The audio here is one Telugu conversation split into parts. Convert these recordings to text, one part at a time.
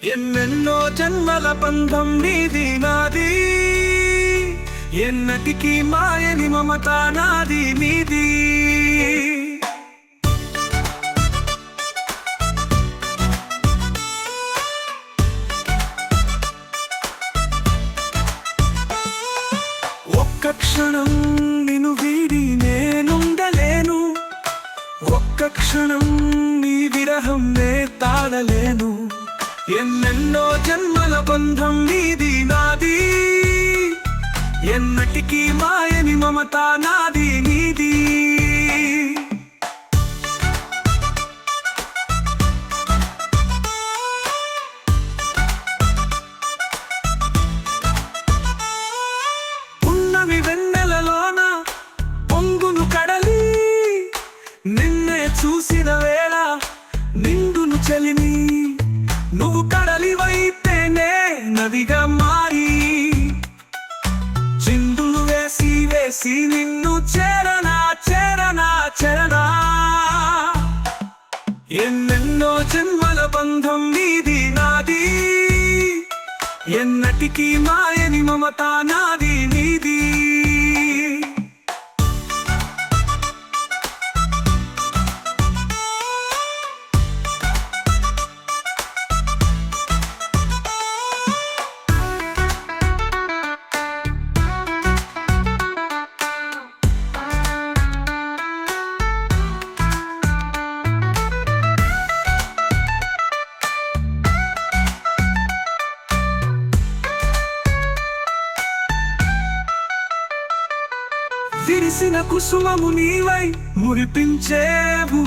ఎన్నెన్నో జన్మల బంధం నీది నాది, ఎన్నటికీ మాయని మమత నాది నీది. ఒక్క క్షణం నిన్ను వీడి నేనుండలేను, ఒక్క క్షణం నీ విరహం నే తాళలేను. ఎన్నెన్నో జన్మల బంధం నీది నాది, ఎన్నటికీ మాయని మమత నాది నీది. ఉన్నవి వెన్నెలలోన పొంగును కడలి, నిన్నే చూసిన వేళ నిండును చలిని. నువ్వు కడలివైతేనే నదిగా మారి, చిందులు వేసి వేసి నిన్ను చేరనా చేరనా చేరనా. ఎన్నెన్నో జన్మల బంధం నీది నాది, ఎన్నటికీ మాయని మమత నాది నీది. విరిసిన కుసుమము నీవై మురిపించేవు,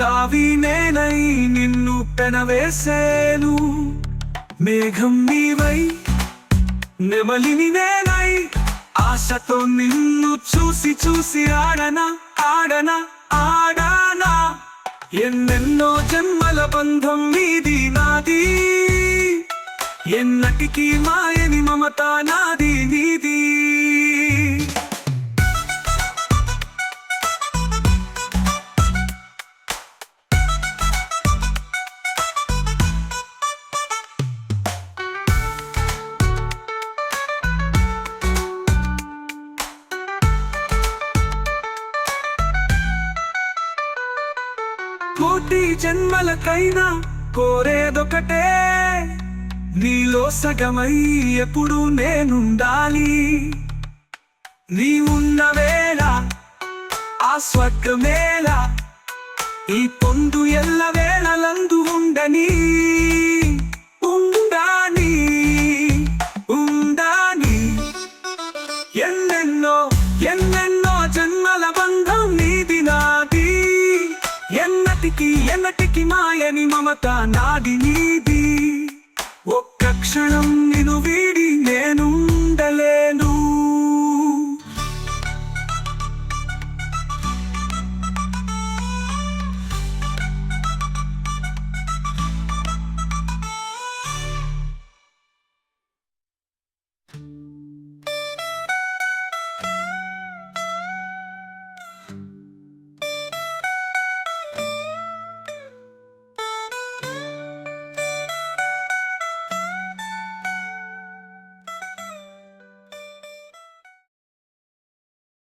తావి నేనై నిన్ను పెనవేసేను. మేఘం నీవై నెమలిని నేనై, ఆశతో నిన్ను చూసి చూసి ఆడనా ఆడనా ఆడానా. ఎన్నెన్నో జన్మల బంధం నీది నాది, ఎన్నటికీ మాయని మమత నాది నీది. కోటి జన్మలకైనా కోరేదొకటే, నీలో సగమై ఎప్పుడు నేనుండాలి. నీవున్న వేళ ఆ స్వర్గమేళ, ఈ పొందు ఎల్ల వేళలందు ఉండని ఉండాని ఉండాని. ఎన్నెన్నో ఎన్నెన్నో జన్మల బంధం నీది నాది, ఎన్నటికీ ఎన్నటికీ మాయని మమత నాది నీది. ఒక్క క్షణం నిన్ను